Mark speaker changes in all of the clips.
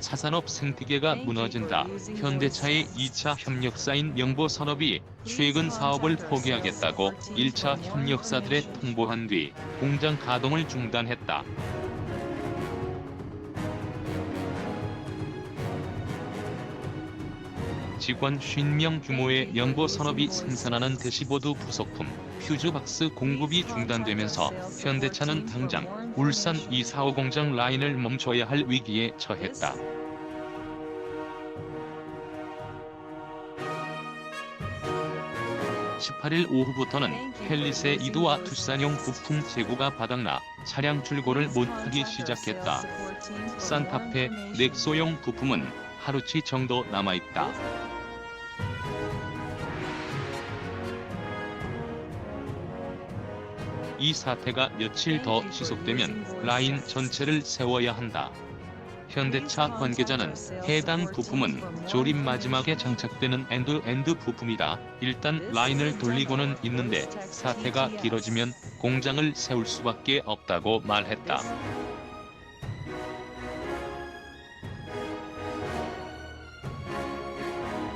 Speaker 1: 사산업 생태계가 무너진다. 현대차의 2차 협력사인 명보산업이 최근 사업을 포기하겠다고 1차 협력사들에 통보한 뒤 공장 가동을 중단했다. 직원 50명 규모의 명보산업이 생산하는 대시보드 부속품, 퓨즈박스 공급이 중단되면서 현대차는 당장 울산 245 공장 라인을 멈춰야 할 위기에 처했다. 18일 오후부터는 펠리세이드와 투싼용 부품 재고가 바닥나 차량 출고를 못하기 시작했다. 산타페, 넥소용 부품은 하루치 정도 남아있다. 이 사태가 며칠 더 지속되면 라인 전체를 세워야 한다. 현대차 관계자는 해당 부품은 조립 마지막에 장착되는 엔드 부품이다. 일단 라인을 돌리고는 있는데 사태가 길어지면 공장을 세울 수밖에 없다고 말했다.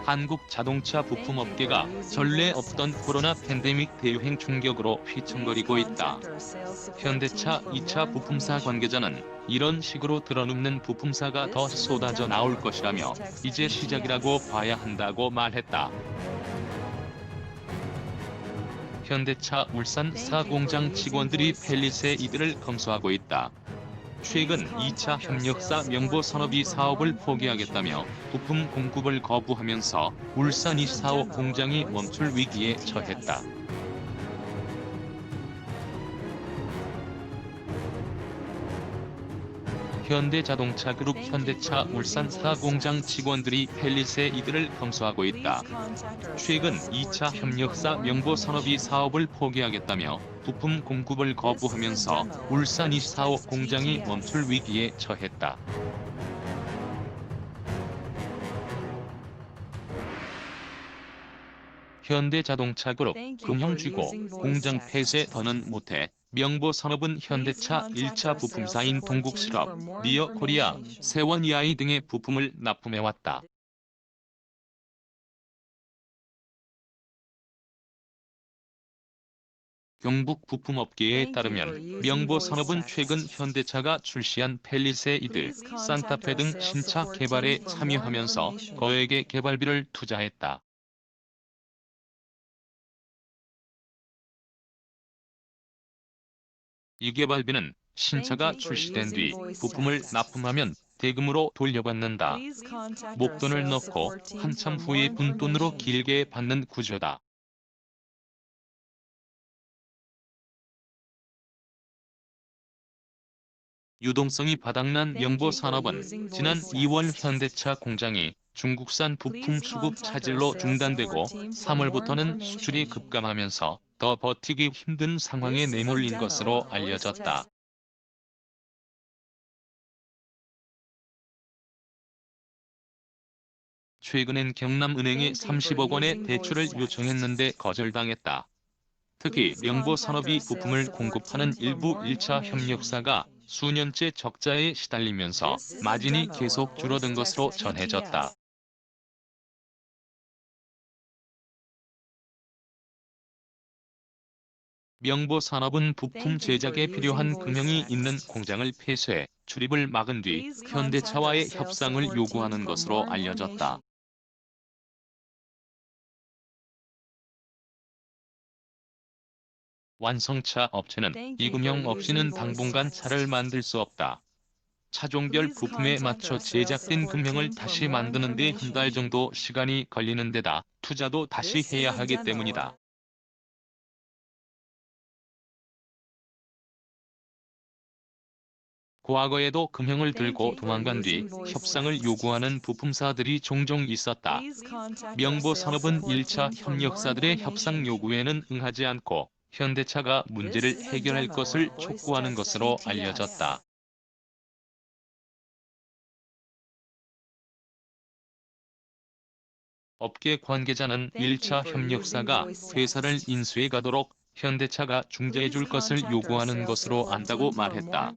Speaker 1: 한국 자동차 부품업계가 전례 없던 코로나 팬데믹 대유행 충격으로 휘청거리고 있다. 현대차 2차 부품사 관계자는 이런 식으로 들어눕는 부품사가 더 쏟아져 나올 것이라며 이제 시작이라고 봐야 한다고 말했다. 현대차 울산 4공장 직원들이 펠리세이드를 검수하고 있다. 최근 2차 협력사 명보산업이 사업을 포기하겠다며 부품 공급을 거부하면서 울산 245 공장이 멈출 위기에 처했다. 현대자동차그룹 현대차 울산 4공장 직원들이 펠리세이드를 검수하고 있다. 최근 2차 협력사 명보산업이 사업을 포기하겠다며 부품 공급을 거부하면서 울산 245 공장이 멈출 위기에 처했다. 현대자동차그룹 금형쥐고 공장 폐쇄 더는 못해 명보산업은 현대차 1차 부품사인 동국실업, 리어코리아, 세원EI 등의 부품을 납품해왔다. 경북 부품업계에 따르면 명보산업은 최근 현대차가 출시한 펠리세이드, 산타페 등 신차 개발에 참여하면서 거액의 개발비를 투자했다. 이 개발비는 신차가 출시된 뒤 부품을 납품하면 대금으로 돌려받는다. 목돈을 넣고 한참 후에 분돈으로 길게 받는 구조다. 유동성이 바닥난 명보산업은 지난 2월 현대차 공장이 중국산 부품 수급 차질로 중단되고 3월부터는 수출이 급감하면서 더 버티기 힘든 상황에 내몰린 것으로 알려졌다. 최근엔 경남은행에 30억 원의 대출을 요청했는데 거절당했다. 특히 명보산업이 부품을 공급하는 일부 1차 협력사가 수년째 적자에 시달리면서 마진이 계속 줄어든 것으로 전해졌다. 명보산업은 부품 제작에 필요한 금형이 있는 공장을 폐쇄, 출입을 막은 뒤 현대차와의 협상을 요구하는 것으로 알려졌다. 완성차 업체는 이 금형 없이는 당분간 차를 만들 수 없다. 차종별 부품에 맞춰 제작된 금형을 다시 만드는 데 한 달 정도 시간이 걸리는 데다 투자도 다시 해야 하기 때문이다. 과거에도 금형을 들고 도망간 뒤 협상을 요구하는 부품사들이 종종 있었다. 명보산업은 1차 협력사들의 협상 요구에는 응하지 않고 현대차가 문제를 해결할 것을 촉구하는 것으로 알려졌다. 업계 관계자는 1차 협력사가 회사를 인수해 가도록 현대차가 중재해 줄 것을 요구하는 것으로 안다고 말했다.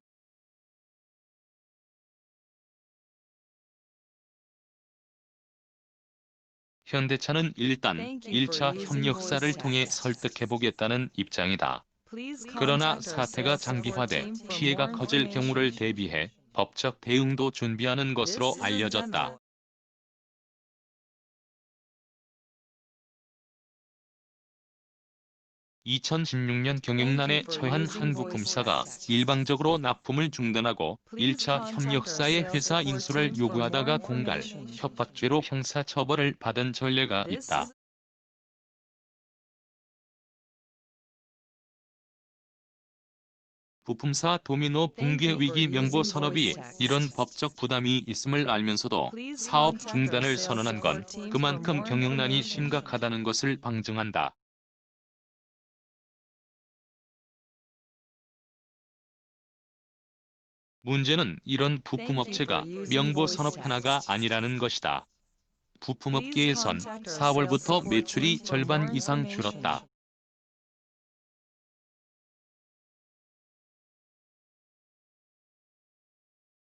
Speaker 1: 현대차는 일단 1차 협력사를 통해 설득해보겠다는 입장이다. 그러나 사태가 장기화돼 피해가 커질 경우를 대비해 법적 대응도 준비하는 것으로 알려졌다. 2016년 경영난에 처한 한 부품사가 일방적으로 납품을 중단하고 1차 협력사의 회사 인수를 요구하다가 공갈, 협박죄로 형사처벌을 받은 전례가 있다. 부품사 도미노 붕괴 위기 명보 선업이 이런 법적 부담이 있음을 알면서도 사업 중단을 선언한 건 그만큼 경영난이 심각하다는 것을 방증한다. 문제는 이런 부품업체가 명보 산업 하나가 아니라는 것이다. 부품업계에선 4월부터 매출이 절반 이상 줄었다.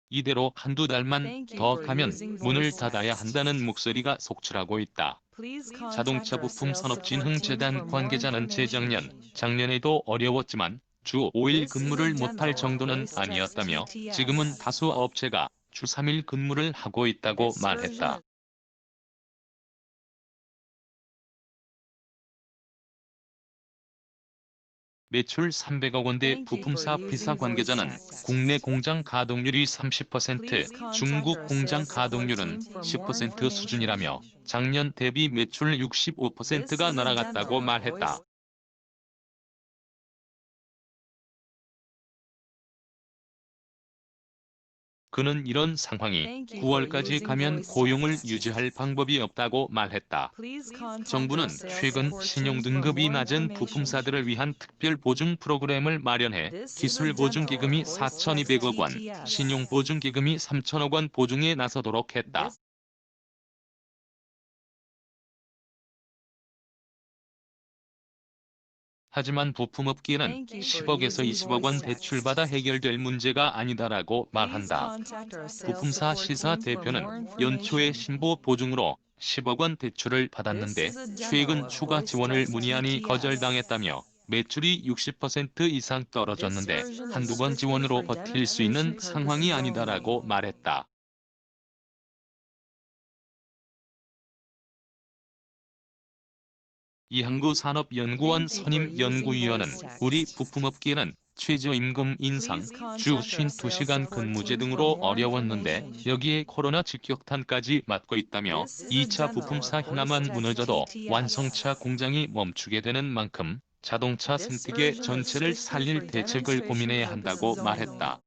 Speaker 1: 이대로 한두 달만 더 가면 문을 닫아야 한다는 목소리가 속출하고 있다. 자동차 부품 산업진흥재단 관계자는 재작년, 작년에도 어려웠지만 주 5일 근무를 못할 정도는 아니었다며 지금은 다수 업체가 주 3일 근무를 하고 있다고 말했다. 매출 300억 원대 부품사 비사 관계자는 국내 공장 가동률이 30%, 중국 공장 가동률은 10% 수준이라며 작년 대비 매출 65%가 날아갔다고 말했다. 그는 이런 상황이 9월까지 가면 고용을 유지할 방법이 없다고 말했다. 정부는 최근 신용등급이 낮은 부품사들을 위한 특별보증 프로그램을 마련해 기술보증기금이 4,200억 원, 신용보증기금이 3,000억 원 보증에 나서도록 했다. 하지만 부품업계는 10억에서 20억 원 대출받아 해결될 문제가 아니다라고 말한다. 부품사 시사 대표는 연초에 신보 보증으로 10억 원 대출을 받았는데 최근 추가 지원을 문의하니 거절당했다며 매출이 60% 이상 떨어졌는데 한두 번 지원으로 버틸 수 있는 상황이 아니다라고 말했다. 이항구 산업연구원 선임 연구위원은 우리 부품업계는 최저임금 인상, 주 52시간 근무제 등으로 어려웠는데 여기에 코로나 직격탄까지 맞고 있다며 2차 부품사 하나만 무너져도 완성차 공장이 멈추게 되는 만큼 자동차 생태계 전체를 살릴 대책을 고민해야 한다고 말했다.